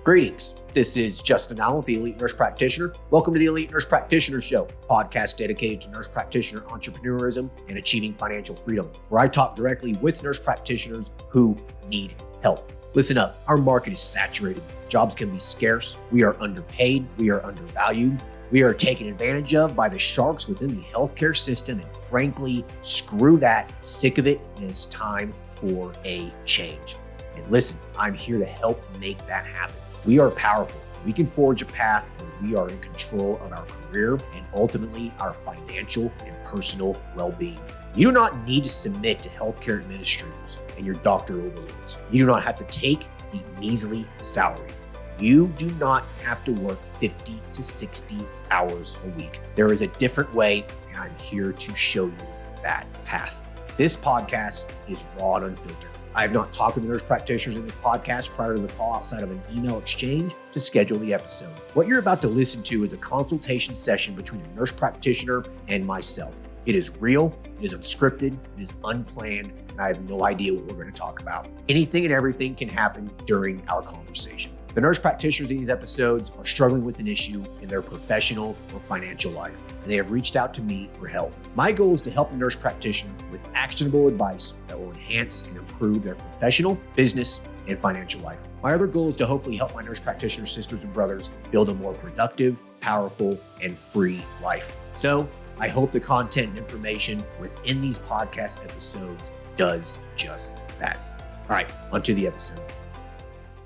Greetings. This is Justin Allen, the Elite Nurse Practitioner. Welcome to the Elite Nurse Practitioner Show, a podcast dedicated to nurse practitioner entrepreneurism and achieving financial freedom, where I talk directly with nurse practitioners who need help. Listen up, our market is saturated. Jobs can be scarce. We are underpaid. We are undervalued. We are taken advantage of by the sharks within the healthcare system, and frankly, screw that. Sick of it, and it's time for a change. And listen, I'm here to help make that happen. We are powerful. We can forge a path where we are in control of our career and ultimately our financial and personal well-being. You do not need to submit to healthcare administrators and your doctor overlords. You do not have to take the measly salary. You do not have to work 50 to 60 hours a week. There is a different way, and I'm here to show you that path. This podcast is raw and unfiltered. I have not talked with the nurse practitioners in this podcast prior to the call outside of an email exchange to schedule the episode. What you're about to listen to is a consultation session between a nurse practitioner and myself. It is real, it is unscripted, it is unplanned, and I have no idea what we're going to talk about. Anything and everything can happen during our conversation. The nurse practitioners in these episodes are struggling with an issue in their professional or financial life, and they have reached out to me for help. My goal is to help a nurse practitioner with actionable advice that will enhance and improve their professional, business, and financial life. My other goal is to hopefully help my nurse practitioner sisters and brothers build a more productive, powerful, and free life. So I hope the content and information within these podcast episodes does just that. All right, onto the episode.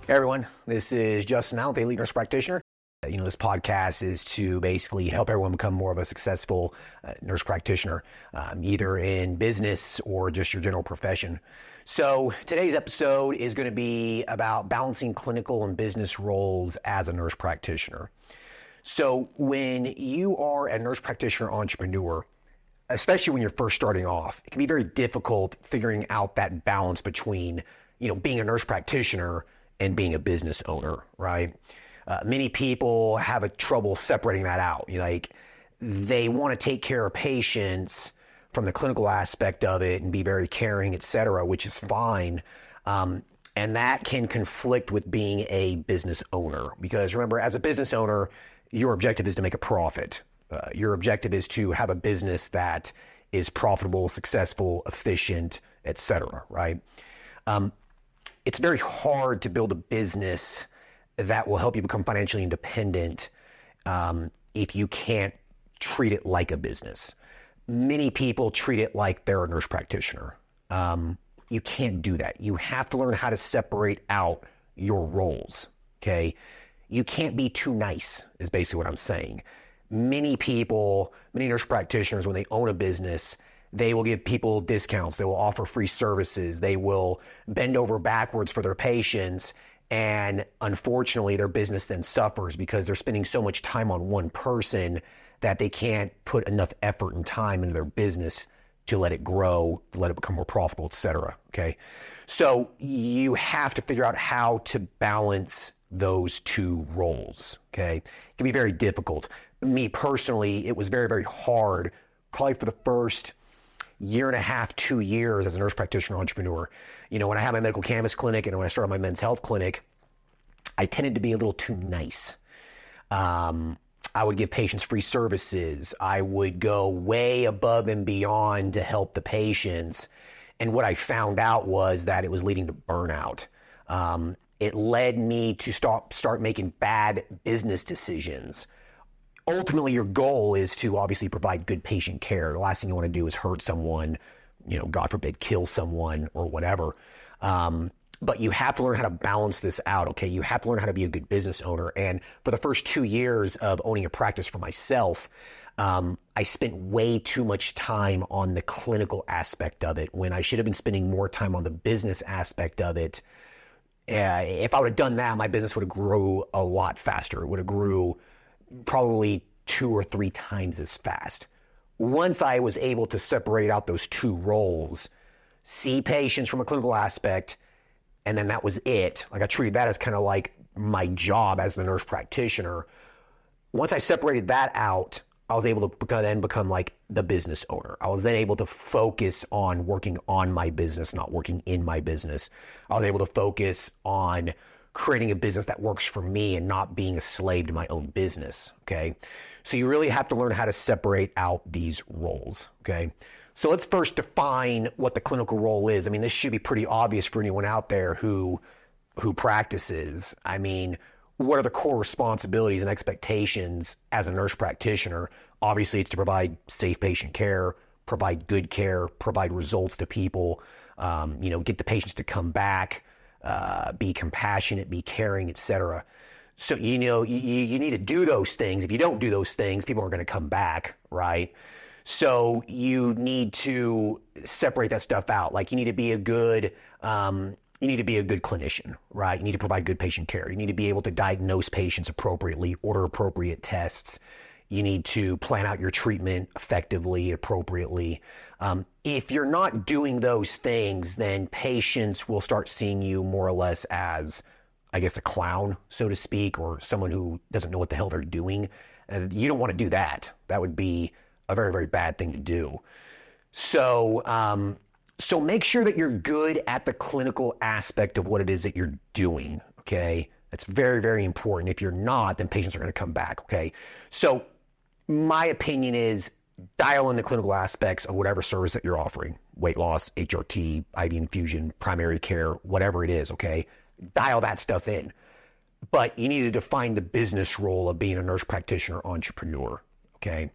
Hey everyone, this is Justin Allen, the Elite Nurse Practitioner. This podcast is to basically help everyone become more of a successful nurse practitioner, either in business or just your general profession. So today's episode is going to be about balancing clinical and business roles as a nurse practitioner. So when you are a nurse practitioner entrepreneur, especially when you're first starting off, it can be very difficult figuring out that balance between, being a nurse practitioner and being a business owner, right? Many people have a trouble separating that out. They want to take care of patients from the clinical aspect of it and be very caring, et cetera, which is fine. And that can conflict with being a business owner. Because remember, as a business owner, your objective is to make a profit. Your objective is to have a business that is profitable, successful, efficient, et cetera, right? It's very hard to build a business that will help you become financially independent if you can't treat it like a business. Many people treat it like they're a nurse practitioner. You can't do that. You have to learn how to separate out your roles, okay? You can't be too nice, is basically what I'm saying. Many nurse practitioners, when they own a business, they will give people discounts. They will offer free services. They will bend over backwards for their patients. And unfortunately, their business then suffers because they're spending so much time on one person that they can't put enough effort and time into their business to let it grow, let it become more profitable, et cetera. Okay. So you have to figure out how to balance those two roles. Okay. It can be very difficult. Me personally, it was very, very hard, probably for the first year and a half, 2 years as a nurse practitioner entrepreneur. When I had my medical cannabis clinic and when I started my men's health clinic, I tended to be a little too nice. I would give patients free services. I would go way above and beyond to help the patients. And what I found out was that it was leading to burnout. It led me to start making bad business decisions. Ultimately, your goal is to obviously provide good patient care. The last thing you want to do is hurt someone, God forbid, kill someone or whatever. But you have to learn how to balance this out, okay? You have to learn how to be a good business owner. And for the first 2 years of owning a practice for myself, I spent way too much time on the clinical aspect of it when I should have been spending more time on the business aspect of it. If I would have done that, my business would have grew a lot faster. It would have grew probably 2 or 3 times as fast. Once I was able to separate out those two roles, see patients from a clinical aspect, and then that was it. I treated that as kind of like my job as the nurse practitioner. Once I separated that out, I was able to then become like the business owner. I was then able to focus on working on my business, not working in my business. I was able to focus on creating a business that works for me and not being a slave to my own business, okay? So you really have to learn how to separate out these roles, okay? So let's first define what the clinical role is. I mean, this should be pretty obvious for anyone out there who practices. I mean, what are the core responsibilities and expectations as a nurse practitioner? Obviously, it's to provide safe patient care, provide good care, provide results to people, get the patients to come back, be compassionate, be caring, etc. So, you need to do those things. If you don't do those things, people aren't going to come back, right? So you need to separate that stuff out. Like you need to be a good clinician, right? You need to provide good patient care. You need to be able to diagnose patients appropriately, order appropriate tests. You need to plan out your treatment effectively, appropriately. If you're not doing those things, then patients will start seeing you more or less as, I guess, a clown, so to speak, or someone who doesn't know what the hell they're doing. And you don't want to do that. That would be a very, very bad thing to do. So make sure that you're good at the clinical aspect of what it is that you're doing, okay? That's very, very important. If you're not, then patients are going to come back, okay? So my opinion is dial in the clinical aspects of whatever service that you're offering, weight loss, HRT, IV infusion, primary care, whatever it is, okay? Dial that stuff in. But you need to define the business role of being a nurse practitioner entrepreneur, okay?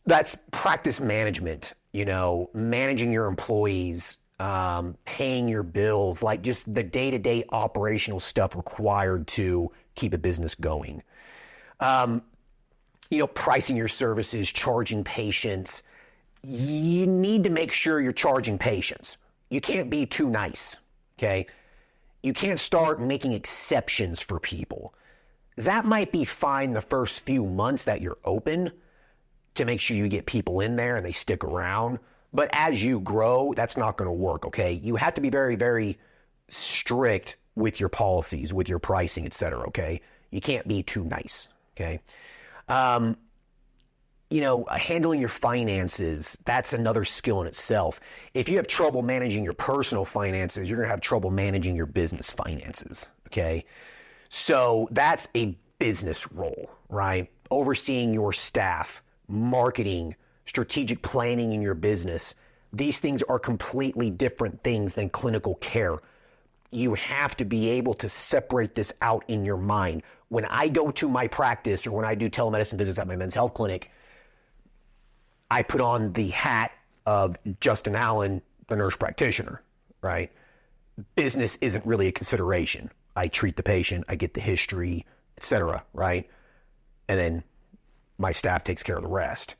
That's practice management, managing your employees, paying your bills, like just the day-to-day operational stuff required to keep a business going. Pricing your services, charging patients. You need to make sure you're charging patients. You can't be too nice, okay? You can't start making exceptions for people. That might be fine the first few months that you're open, to make sure you get people in there and they stick around. But as you grow, that's not going to work, okay? You have to be very, very strict with your policies, with your pricing, et cetera, okay? You can't be too nice, okay? Handling your finances, that's another skill in itself. If you have trouble managing your personal finances, you're going to have trouble managing your business finances, okay? So that's a business role, right? Overseeing your staff, marketing, strategic planning in your business. These things are completely different things than clinical care. You have to be able to separate this out in your mind. When I go to my practice or when I do telemedicine visits at my men's health clinic, I put on the hat of Justin Allen, the nurse practitioner, right? Business isn't really a consideration. I treat the patient, I get the history, etc., right? And then my staff takes care of the rest.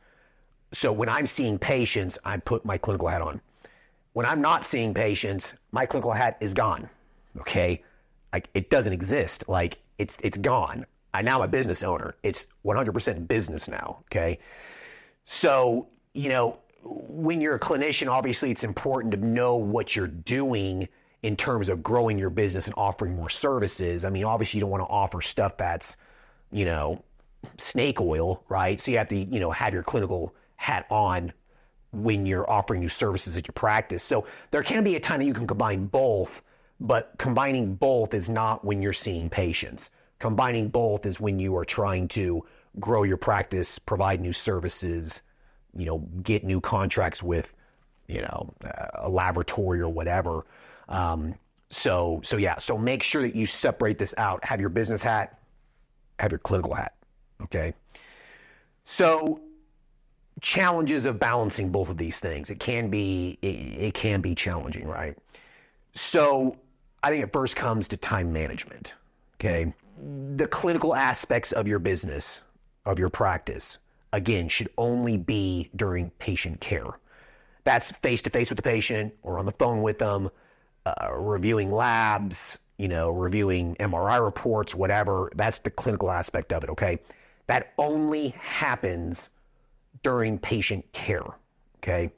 So when I'm seeing patients, I put my clinical hat on. When I'm not seeing patients, my clinical hat is gone, okay? It doesn't exist. It's gone. Now I'm a business owner. It's 100% business now, okay? So, when you're a clinician, obviously it's important to know what you're doing in terms of growing your business and offering more services. I mean, obviously you don't want to offer stuff that's, snake oil, right? So you have to, have your clinical hat on when you're offering new services at your practice. So there can be a time that you can combine both, but combining both is not when you're seeing patients. Combining both is when you are trying to grow your practice, provide new services, get new contracts with, a laboratory or whatever. So make sure that you separate this out. Have your business hat, have your clinical hat. Okay. So challenges of balancing both of these things. It can be challenging, right? So I think it first comes to time management. Okay. The clinical aspects of your business, of your practice, again, should only be during patient care. That's face-to-face with the patient or on the phone with them, reviewing labs, reviewing MRI reports, whatever. That's the clinical aspect of it, okay? That only happens during patient care, okay?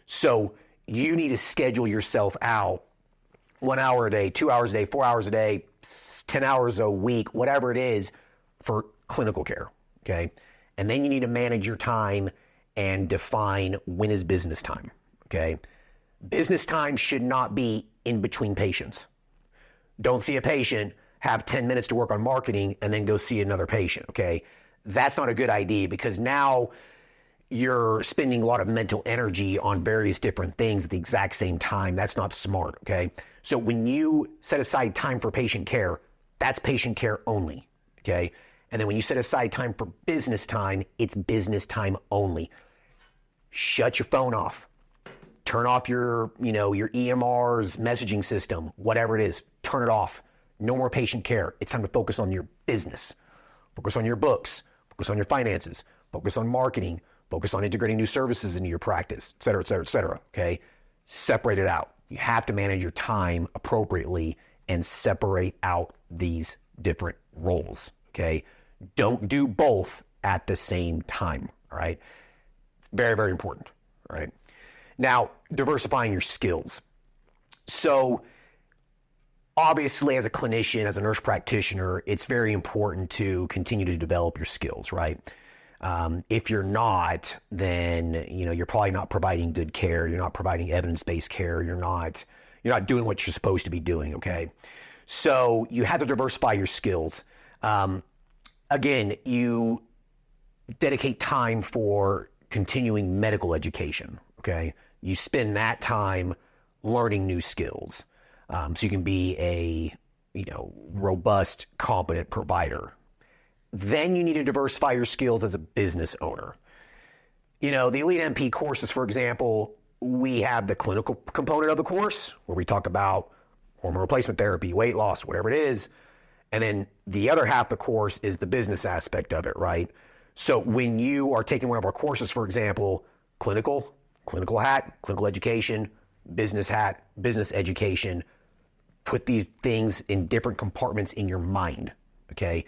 So you need to schedule yourself out 1 hour a day, 2 hours a day, 4 hours a day, 10 hours a week, whatever it is for clinical care, okay? And then you need to manage your time and define when is business time, okay? Business time should not be in between patients. Don't see a patient, have 10 minutes to work on marketing, and then go see another patient, okay? That's not a good idea because now you're spending a lot of mental energy on various different things at the exact same time. That's not smart, okay? So when you set aside time for patient care, that's patient care only, okay? And then when you set aside time for business time, it's business time only. Shut your phone off. Turn off your EMR's messaging system, whatever it is, turn it off. No more patient care. It's time to focus on your business. Focus on your books, focus on your finances, focus on marketing, focus on integrating new services into your practice, et cetera, et cetera, et cetera, okay? Separate it out. You have to manage your time appropriately and separate out these different roles, okay? Don't do both at the same time, all right? It's very, very important, all right? Now, diversifying your skills. So, obviously, as a clinician, as a nurse practitioner, it's very important to continue to develop your skills, right? If you're not, then you're probably not providing good care. You're not providing evidence-based care. You're not doing what you're supposed to be doing. Okay, so you have to diversify your skills. Again, you dedicate time for continuing medical education. Okay, you spend that time learning new skills, so you can be a robust, competent provider. Then you need to diversify your skills as a business owner. The Elite MP courses, for example, we have the clinical component of the course where we talk about hormone replacement therapy, weight loss, whatever it is. And then the other half of the course is the business aspect of it, right? So when you are taking one of our courses, for example, clinical hat, clinical education, business hat, business education, put these things in different compartments in your mind, okay?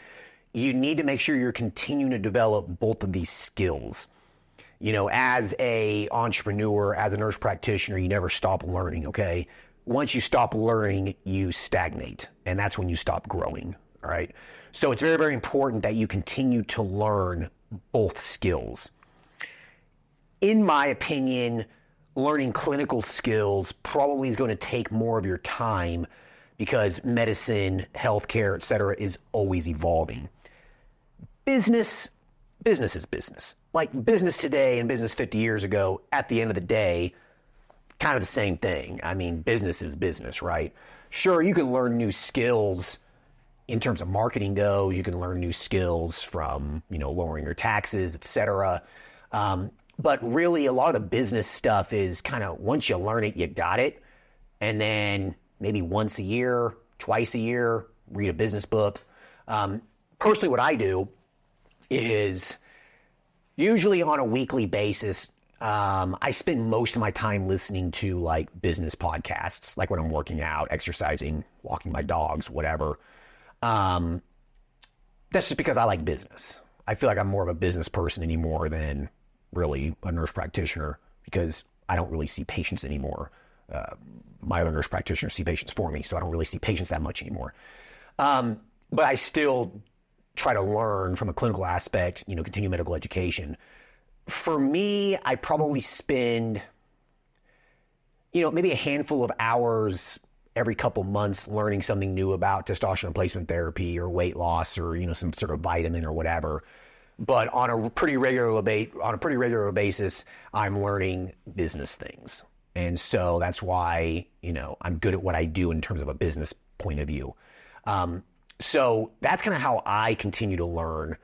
You need to make sure you're continuing to develop both of these skills. As a entrepreneur, as a nurse practitioner, you never stop learning, okay? Once you stop learning, you stagnate, and that's when you stop growing, all right? So it's very, very important that you continue to learn both skills. In my opinion, learning clinical skills probably is going to take more of your time because medicine, healthcare, et cetera, is always evolving. Business is business. Like business today and business 50 years ago, at the end of the day, kind of the same thing. I mean, business is business, right? Sure, you can learn new skills in terms of marketing goes. You can learn new skills from, lowering your taxes, et cetera. But really, a lot of the business stuff is kind of once you learn it, you got it. And then maybe once a year, twice a year, read a business book. Personally, what I do is usually on a weekly basis, I spend most of my time listening to like business podcasts, like when I'm working out, exercising, walking my dogs, whatever. That's just because I like business. I feel like I'm more of a business person anymore than really a nurse practitioner because I don't really see patients anymore. My other nurse practitioners see patients for me, so I don't really see patients that much anymore. But I still try to learn from a clinical aspect, continue medical education. For me, I probably spend, maybe a handful of hours every couple months learning something new about testosterone replacement therapy or weight loss or, some sort of vitamin or whatever. But on a pretty regular basis, I'm learning business things. And so that's why, I'm good at what I do in terms of a business point of view. So that's kind of how I continue to learn.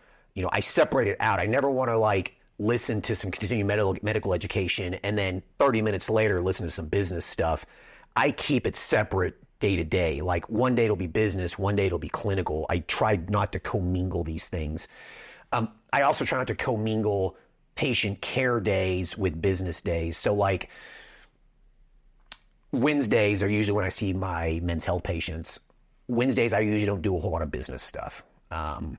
I separate it out. I never want to listen to some continuing medical education and then 30 minutes later listen to some business stuff. I keep it separate day to day. Like one day it'll be business, one day it'll be clinical. I try not to commingle these things. I also try not to commingle patient care days with business days. So like Wednesdays are usually when I see my men's health patients. Wednesdays, I usually don't do a whole lot of business stuff. I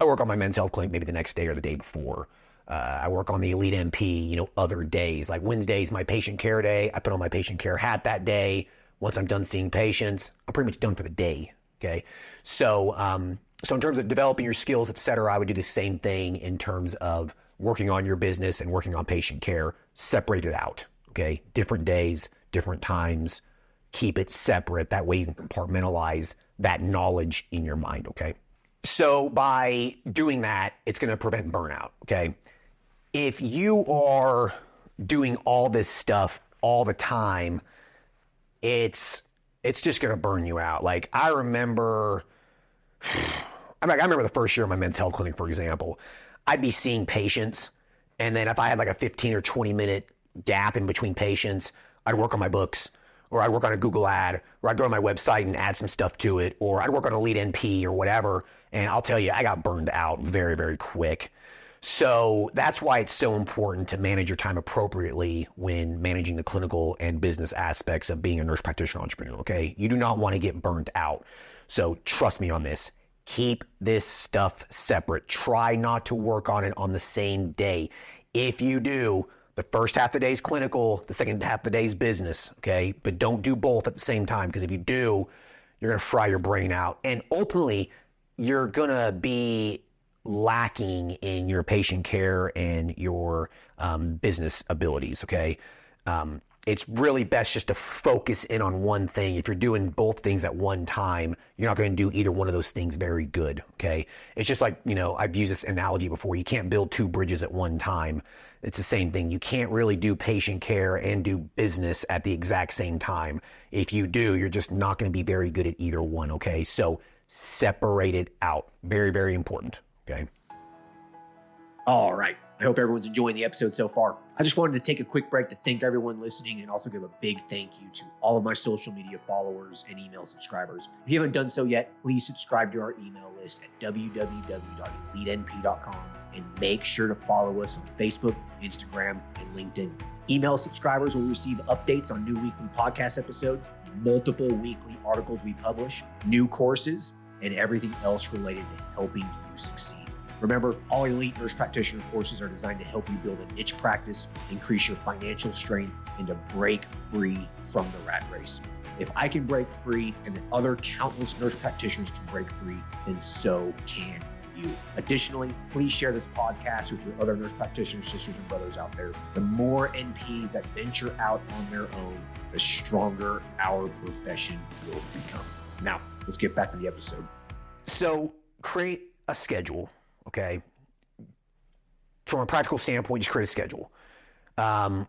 work on my men's health clinic maybe the next day or the day before. I work on the Elite MP, other days. Like Wednesday's my patient care day. I put on my patient care hat that day. Once I'm done seeing patients, I'm pretty much done for the day, okay? So in terms of developing your skills, et cetera, I would do the same thing in terms of working on your business and working on patient care. Separate it out, okay? Different days, different times, keep it separate. That way you can compartmentalize that knowledge in your mind, okay? So by doing that, it's going to prevent burnout, okay? If you are doing all this stuff all the time, it's just going to burn you out. Like I remember the first year of my men's health clinic, for example, I'd be seeing patients, and then if I had like a 15 or 20 minute gap in between patients, I'd work on my books, or I'd work on a Google ad, or I'd go to my website and add some stuff to it, or I'd work on a lead NP or whatever. And I'll tell you, I got burned out very, very quick. So that's why it's so important to manage your time appropriately when managing the clinical and business aspects of being a nurse practitioner entrepreneur, okay? You do not want to get burnt out. So trust me on this. Keep this stuff separate. Try not to work on it on the same day. If you do, the first half of the day is clinical, the second half of the day is business, okay? But don't do both at the same time, because if you do, you're going to fry your brain out. And ultimately, you're going to be lacking in your patient care and your business abilities, okay? It's really best just to focus in on one thing. If you're doing both things at one time, you're not going to do either one of those things very good, okay? It's just like, I've used this analogy before. You can't build two bridges at one time. It's the same thing. You can't really do patient care and do business at the exact same time. If you do, you're just not going to be very good at either one, okay? So separate it out. Very, very important, okay? All right. I hope everyone's enjoying the episode so far. I just wanted to take a quick break to thank everyone listening and also give a big thank you to all of my social media followers and email subscribers. If you haven't done so yet, please subscribe to our email list at www.elitenp.com and make sure to follow us on Facebook, Instagram, and LinkedIn. Email subscribers will receive updates on new weekly podcast episodes, multiple weekly articles we publish, new courses, and everything else related to helping you succeed. Remember, all Elite Nurse Practitioner courses are designed to help you build a niche practice, increase your financial strength, and to break free from the rat race. If I can break free and that other countless nurse practitioners can break free, then so can you. Additionally, please share this podcast with your other nurse practitioner sisters and brothers out there. The more NPs that venture out on their own, the stronger our profession will become. Now, let's get back to the episode. So create a schedule. Okay. From a practical standpoint, just create a schedule. I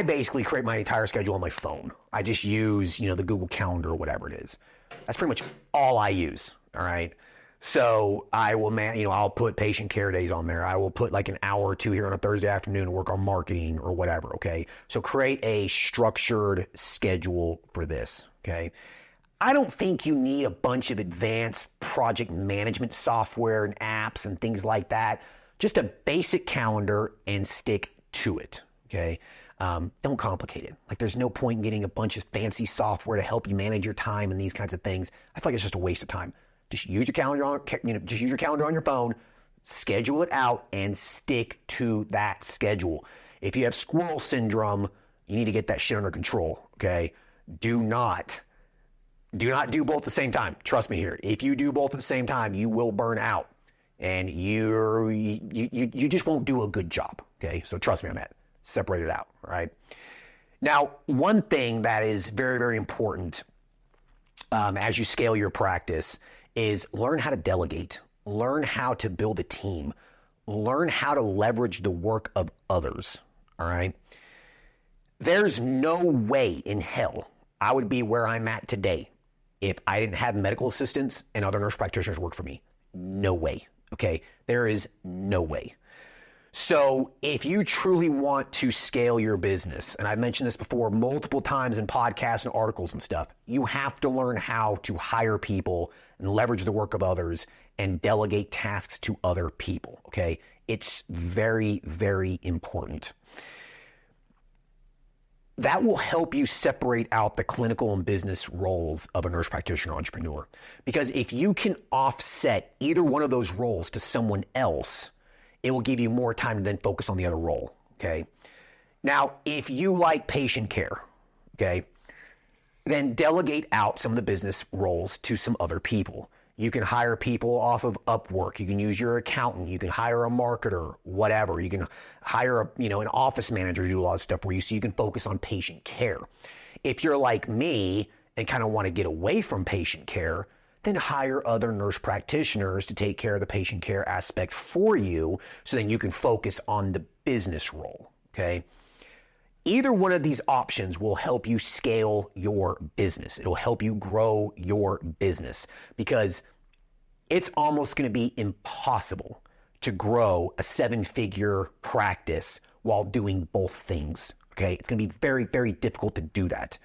basically create my entire schedule on my phone. I just use, the Google Calendar or whatever it is. That's pretty much all I use. All right. So I will, I'll put patient care days on there. I will put like an hour or two here on a Thursday afternoon to work on marketing or whatever. Okay. So create a structured schedule for this. Okay. I don't think you need a bunch of advanced project management software and apps and things like that. Just a basic calendar and stick to it, okay? Don't complicate it. Like there's no point in getting a bunch of fancy software to help you manage your time and these kinds of things. I feel like it's just a waste of time. Just use your calendar just use your calendar on your phone, schedule it out, and stick to that schedule. If you have squirrel syndrome, you need to get that shit under control, okay? Do not do both at the same time. Trust me here. If you do both at the same time, you will burn out, and you just won't do a good job. Okay, so trust me on that. Separate it out. All right. Now, one thing that is very, very important as you scale your practice is learn how to delegate. Learn how to build a team. Learn how to leverage the work of others. All right. There's no way in hell I would be where I'm at today if I didn't have medical assistants and other nurse practitioners work for me. No way, okay? There is no way. So if you truly want to scale your business, and I've mentioned this before multiple times in podcasts and articles and stuff, you have to learn how to hire people and leverage the work of others and delegate tasks to other people, okay? It's very, very important. That will help you separate out the clinical and business roles of a nurse practitioner entrepreneur. Because if you can offset either one of those roles to someone else, it will give you more time to then focus on the other role, okay? Now, if you like patient care, okay, then delegate out some of the business roles to some other people. You can hire people off of Upwork. You can use your accountant. You can hire a marketer, whatever. You can hire an office manager to do a lot of stuff for you so you can focus on patient care. If you're like me and kind of want to get away from patient care, then hire other nurse practitioners to take care of the patient care aspect for you so then you can focus on the business role, okay? Either one of these options will help you scale your business. It'll help you grow your business because it's almost going to be impossible to grow a 7-figure practice while doing both things, okay? It's going to be very, very difficult to do that.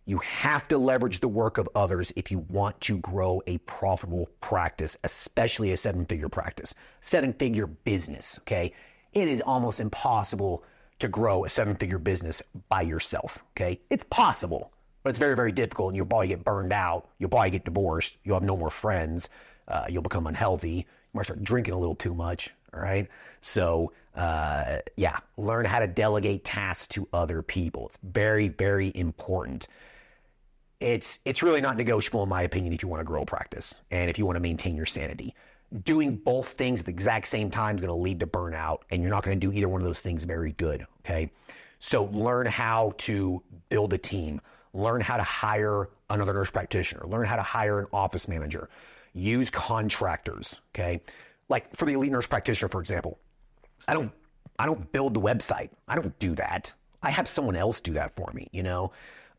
You have to leverage the work of others if you want to grow a profitable practice, especially a 7-figure practice, 7-figure business, okay? It is almost impossible to grow a 7-figure business by yourself, okay? It's possible, but it's very, very difficult, and you'll probably get burned out. You'll probably get divorced. You'll have no more friends. You'll become unhealthy. You might start drinking a little too much, all right? So, yeah, learn how to delegate tasks to other people. It's very, very important. It's really not negotiable, in my opinion, if you want to grow a practice and if you want to maintain your sanity. Doing both things at the exact same time is going to lead to burnout, and you're not going to do either one of those things very good, okay? So learn how to build a team. Learn how to hire another nurse practitioner. Learn how to hire an office manager. Use contractors, okay? Like for the elite nurse practitioner, for example, I don't build the website. I don't do that. I have someone else do that for me, you know?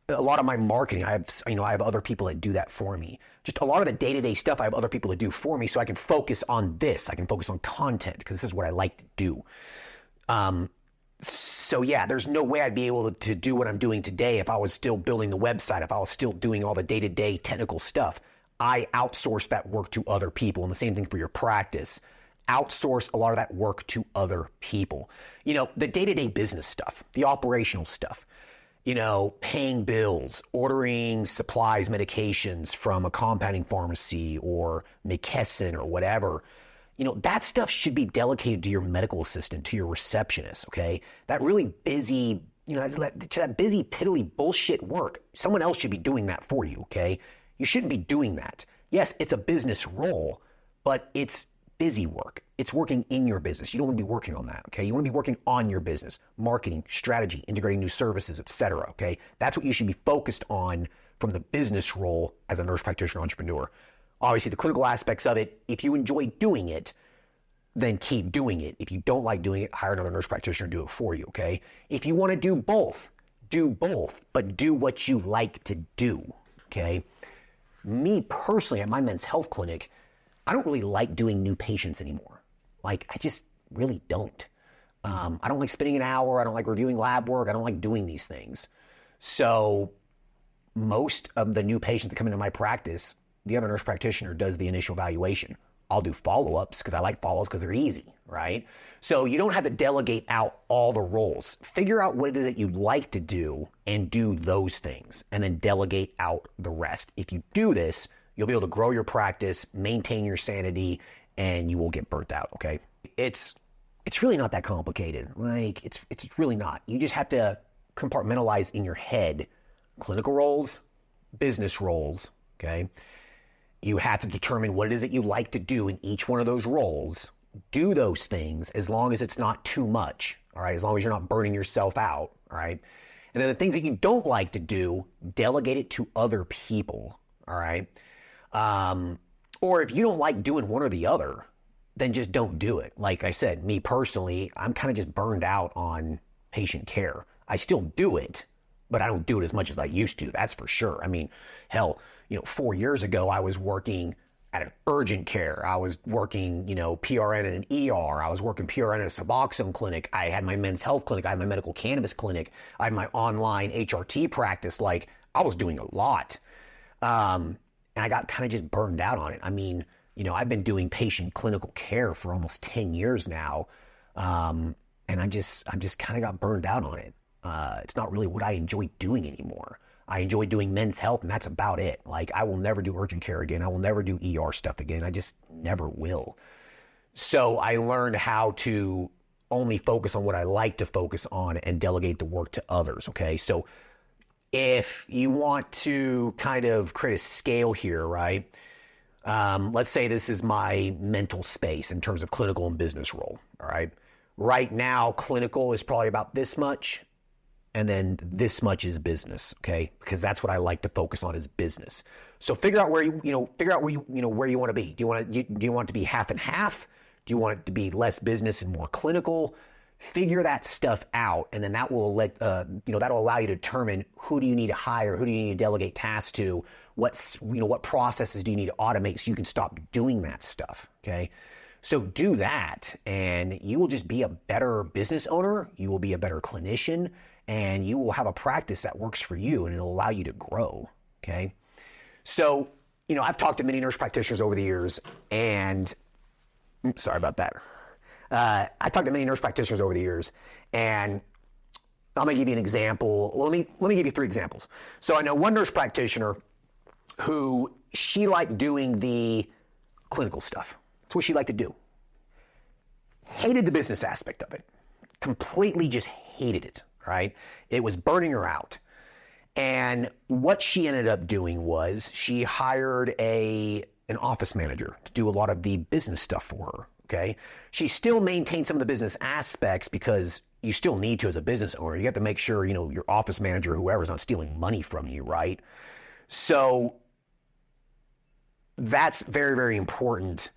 A lot of my marketing, I have other people that do that for me. Just a lot of the day-to-day stuff, I have other people to do for me so I can focus on this. I can focus on content because this is what I like to do. So yeah, there's no way I'd be able to do what I'm doing today if I was still building the website, if I was still doing all the day-to-day technical stuff. I outsource that work to other people, and the same thing for your practice. Outsource a lot of that work to other people. You know, the day-to-day business stuff, the operational stuff. You know, paying bills, ordering supplies, medications from a compounding pharmacy or McKesson or whatever. You know, that stuff should be delegated to your medical assistant, to your receptionist, okay? That really busy, that busy, piddly bullshit work, someone else should be doing that for you, okay? You shouldn't be doing that. Yes, it's a business role, but it's busy work. It's working in your business. You don't want to be working on that, okay? You want to be working on your business, marketing, strategy, integrating new services, etc., okay? That's what you should be focused on from the business role as a nurse practitioner entrepreneur. Obviously, the clinical aspects of it, if you enjoy doing it, then keep doing it. If you don't like doing it, hire another nurse practitioner to do it for you, okay? If you want to do both, but do what you like to do, okay? Me personally, at my men's health clinic, I don't really like doing new patients anymore. Like, I just really don't. I don't like spending an hour. I don't like reviewing lab work. I don't like doing these things. So most of the new patients that come into my practice, the other nurse practitioner does the initial evaluation. I'll do follow-ups because I like follow-ups because they're easy, right? So you don't have to delegate out all the roles. Figure out what it is that you like to do and do those things, and then delegate out the rest. If you do this, you'll be able to grow your practice, maintain your sanity, and you will get burnt out, okay? It's really not that complicated. Like, it's really not. You just have to compartmentalize in your head clinical roles, business roles, okay? You have to determine what it is that you like to do in each one of those roles. Do those things as long as it's not too much, all right? As long as you're not burning yourself out, all right? And then the things that you don't like to do, delegate it to other people, all right? Or if you don't like doing one or the other, then just don't do it. Like I said, me personally, I'm kind of just burned out on patient care. I still do it, but I don't do it as much as I used to. That's for sure. I mean, hell, 4 years ago, I was working at an urgent care. I was working, PRN in an ER. I was working PRN at a Suboxone clinic. I had my men's health clinic. I had my medical cannabis clinic. I had my online HRT practice. Like, I was doing a lot. And I got kind of just burned out on it. I mean, I've been doing patient clinical care for almost 10 years now. And I'm just kind of got burned out on it. It's not really what I enjoy doing anymore. I enjoy doing men's health, and that's about it. Like, I will never do urgent care again. I will never do ER stuff again. I just never will. So I learned how to only focus on what I like to focus on and delegate the work to others, okay? So if you want to kind of create a scale here, right? Let's say this is my mental space in terms of clinical and business role, all right? Right now, clinical is probably about this much, and then this much is business, okay? Because that's what I like to focus on is business. So figure out where where you want to be. Do you want it to be half and half? Do you want it to be less business and more clinical? Figure that stuff out, and then that will that'll allow you to determine who do you need to hire, who do you need to delegate tasks to, what processes do you need to automate so you can stop doing that stuff, okay? So do that, and you will just be a better business owner, you will be a better clinician, and you will have a practice that works for you, and it'll allow you to grow, okay? So, I've talked to many nurse practitioners over the years, and sorry about that. I talked to many nurse practitioners over the years, and I'm going to give you an example. Well, let me give you 3 examples. So I know one nurse practitioner who she liked doing the clinical stuff. That's what she liked to do. Hated the business aspect of it. Completely just hated it, right? It was burning her out. And what she ended up doing was she hired an office manager to do a lot of the business stuff for her, okay? She still maintained some of the business aspects because you still need to as a business owner. You have to make sure, your office manager, whoever's not stealing money from you, right? So that's very, very important.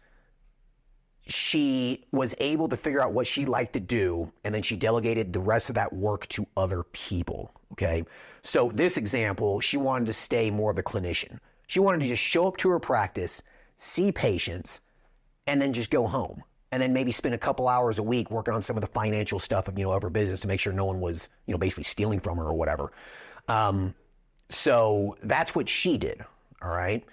She was able to figure out what she liked to do, and then she delegated the rest of that work to other people, okay? So this example, she wanted to stay more of a clinician. She wanted to just show up to her practice, see patients, and then just go home. And then maybe spend a couple hours a week working on some of the financial stuff of her business to make sure no one was, basically stealing from her or whatever. So that's what she did, all right?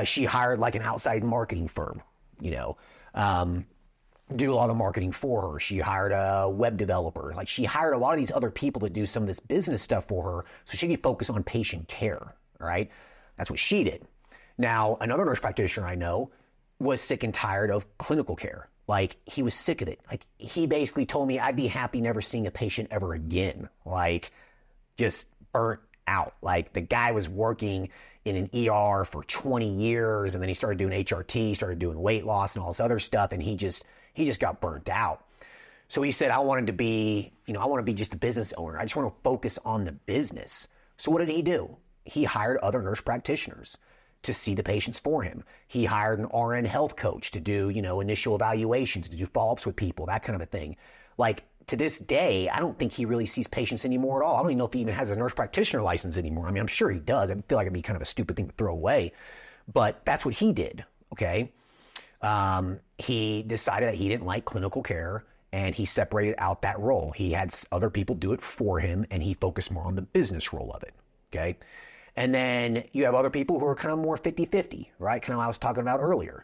She hired like an outside marketing firm, do a lot of marketing for her. She hired a web developer. Like she hired a lot of these other people to do some of this business stuff for her so she could focus on patient care, all right? That's what she did. Now, another nurse practitioner I know was sick and tired of clinical care. Like he was sick of it. Like he basically told me I'd be happy never seeing a patient ever again. Like just burnt out. Like the guy was working in an ER for 20 years and then he started doing HRT, started doing weight loss and all this other stuff, and he just got burnt out. So he said, I want to be just a business owner. I just want to focus on the business. So what did he do? He hired other nurse practitioners to see the patients for him. He hired an RN health coach to do, initial evaluations, to do follow-ups with people, that kind of a thing. Like to this day, I don't think he really sees patients anymore at all. I don't even know if he even has his nurse practitioner license anymore. I mean, I'm sure he does. I feel like it'd be kind of a stupid thing to throw away, but that's what he did. Okay. He decided that he didn't like clinical care and he separated out that role. He had other people do it for him and he focused more on the business role of it. Okay. And then you have other people who are kind of more 50-50, right? Kind of what I was talking about earlier.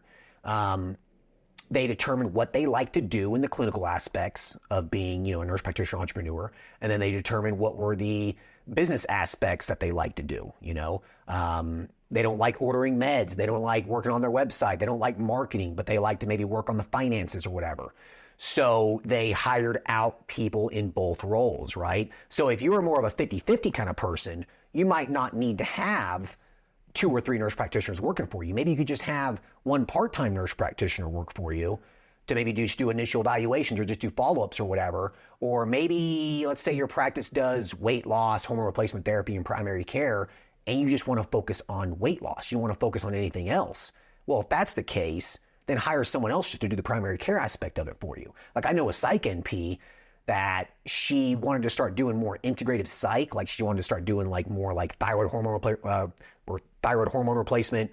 They determine what they like to do in the clinical aspects of being, a nurse practitioner entrepreneur. And then they determine what were the business aspects that they like to do, They don't like ordering meds. They don't like working on their website. They don't like marketing, but they like to maybe work on the finances or whatever. So they hired out people in both roles, right? So if you were more of a 50-50 kind of person, you might not need to have 2 or 3 nurse practitioners working for you. Maybe you could just have one part-time nurse practitioner work for you to maybe just do initial evaluations or just do follow-ups or whatever. Or maybe, let's say your practice does weight loss, hormone replacement therapy, and primary care, and you just want to focus on weight loss. You don't want to focus on anything else. Well, if that's the case, then hire someone else just to do the primary care aspect of it for you. Like I know a psych NP that she wanted to start doing more integrative psych, like she wanted to start doing like more like thyroid hormone replacement,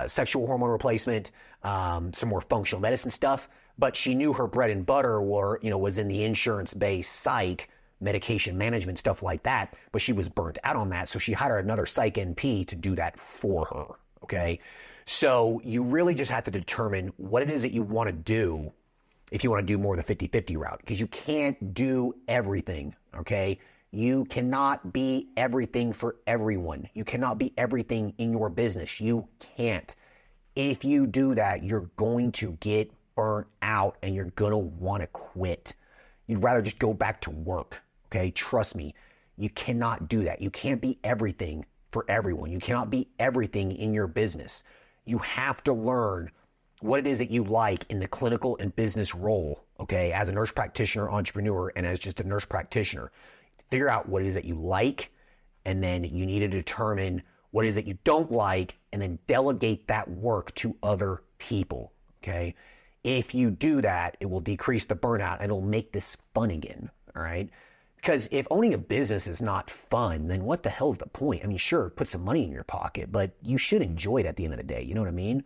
sexual hormone replacement, some more functional medicine stuff. But she knew her bread and butter was in the insurance-based psych, medication management, stuff like that. But she was burnt out on that, so she hired another psych NP to do that for her. Okay, so you really just have to determine what it is that you want to do if you want to do more of the 50-50 route, because you can't do everything, okay? You cannot be everything for everyone. You cannot be everything in your business. You can't. If you do that, you're going to get burnt out and you're going to want to quit. You'd rather just go back to work, okay? Trust me, you cannot do that. You can't be everything for everyone. You cannot be everything in your business. You have to learn what it is that you like in the clinical and business role, okay, as a nurse practitioner, entrepreneur, and as just a nurse practitioner. figure out what it is that you like, and then you need to determine what it is that you don't like, and then delegate that work to other people, okay? If you do that, it will decrease the burnout and it'll make this fun again, all right? Because if owning a business is not fun, then what the hell's the point? I mean, sure, put some money in your pocket, but you should enjoy it at the end of the day, you know what I mean?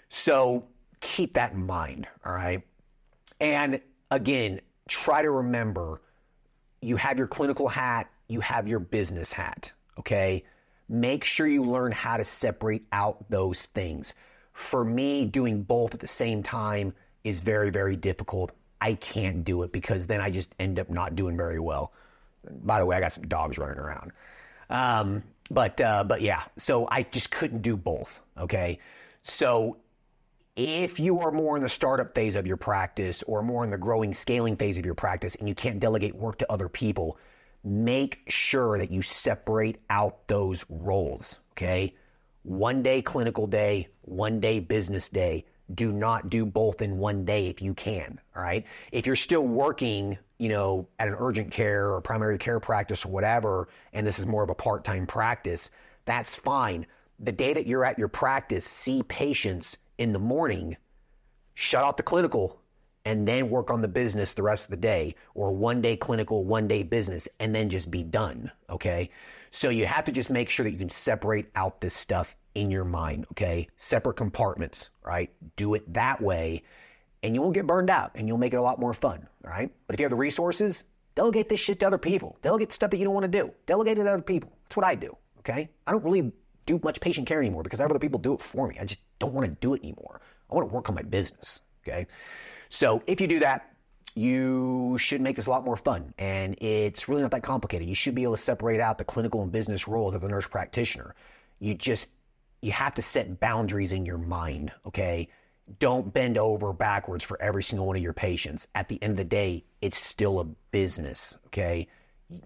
So keep that in mind, all right? And again, try to remember, you have your clinical hat, you have your business hat, okay? Make sure you learn how to separate out those things. For me, doing both at the same time is very, very difficult. I can't do it because then I just end up not doing very well. By the way, I got some dogs running around. But yeah, so I just couldn't do both, okay? So if you are more in the startup phase of your practice or more in the growing, scaling phase of your practice and you can't delegate work to other people, make sure that you separate out those roles, okay? One day clinical day, one day business day. Do not do both in one day if you can, all right? If you're still working, at an urgent care or primary care practice or whatever, and this is more of a part-time practice, that's fine. The day that you're at your practice, see patients in the morning, shut out the clinical, and then work on the business the rest of the day, or one day clinical, one day business, and then just be done, okay? So you have to just make sure that you can separate out this stuff in your mind, okay? Separate compartments, right? Do it that way, and you won't get burned out, and you'll make it a lot more fun, all right? But if you have the resources, delegate this shit to other people. Delegate stuff that you don't want to do. Delegate it to other people. That's what I do, okay? I don't really do much patient care anymore because I have other people do it for me. I just don't want to do it anymore. I want to work on my business, okay? So if you do that, you should make this a lot more fun, and it's really not that complicated. You should be able to separate out the clinical and business roles as a nurse practitioner. You have to set boundaries in your mind, okay? Don't bend over backwards for every single one of your patients. At the end of the day, it's still a business, okay?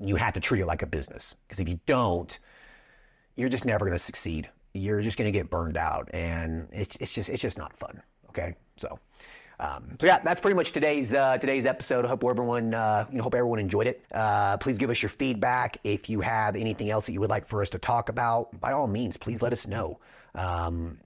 You have to treat it like a business, because if you don't, you're just never going to succeed. You're just going to get burned out, and it's just not fun, okay? So yeah, that's pretty much today's episode. I hope everyone enjoyed it. Please give us your feedback. If you have anything else that you would like for us to talk about, by all means, please let us know.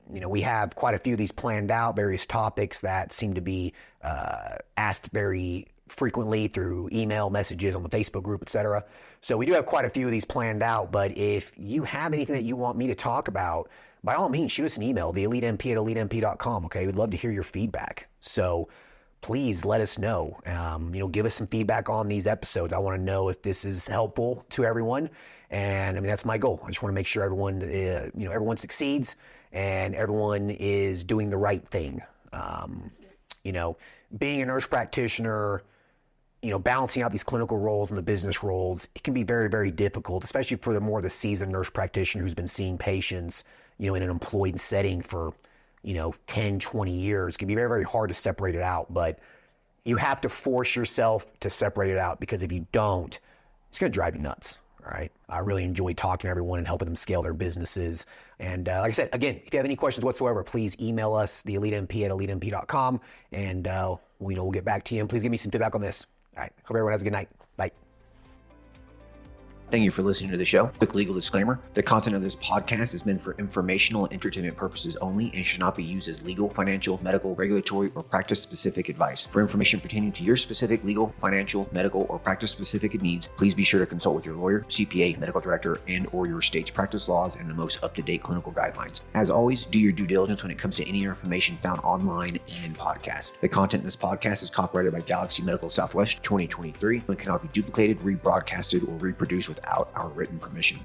We have quite a few of these planned out, various topics that seem to be asked very frequently through email messages on the Facebook group, etc. So we do have quite a few of these planned out, but if you have anything that you want me to talk about, by all means, shoot us an email, theeliteMP@eliteMP.com, okay? We'd love to hear your feedback. So please let us know. Give us some feedback on these episodes. I want to know if this is helpful to everyone. And I mean, that's my goal. I just want to make sure everyone, everyone succeeds and everyone is doing the right thing. Being a nurse practitioner, balancing out these clinical roles and the business roles, it can be very, very difficult, especially for the seasoned nurse practitioner who's been seeing patients, in an employed setting for, 10, 20 years. It can be very, very hard to separate it out, but you have to force yourself to separate it out, because if you don't, it's going to drive you nuts. All right. I really enjoy talking to everyone and helping them scale their businesses. And like I said, again, if you have any questions whatsoever, please email us, theeliteMP@eliteMP.com, and we'll get back to you. And please give me some feedback on this. All right. Hope everyone has a good night. Bye. Thank you for listening to the show. Quick legal disclaimer. The content of this podcast is meant for informational and entertainment purposes only and should not be used as legal, financial, medical, regulatory, or practice-specific advice. For information pertaining to your specific legal, financial, medical, or practice-specific needs, please be sure to consult with your lawyer, CPA, medical director, and or your state's practice laws and the most up-to-date clinical guidelines. As always, do your due diligence when it comes to any information found online and in podcasts. The content in this podcast is copyrighted by Galaxy Medical Southwest 2023 and cannot be duplicated, rebroadcasted, or reproduced without our written permission.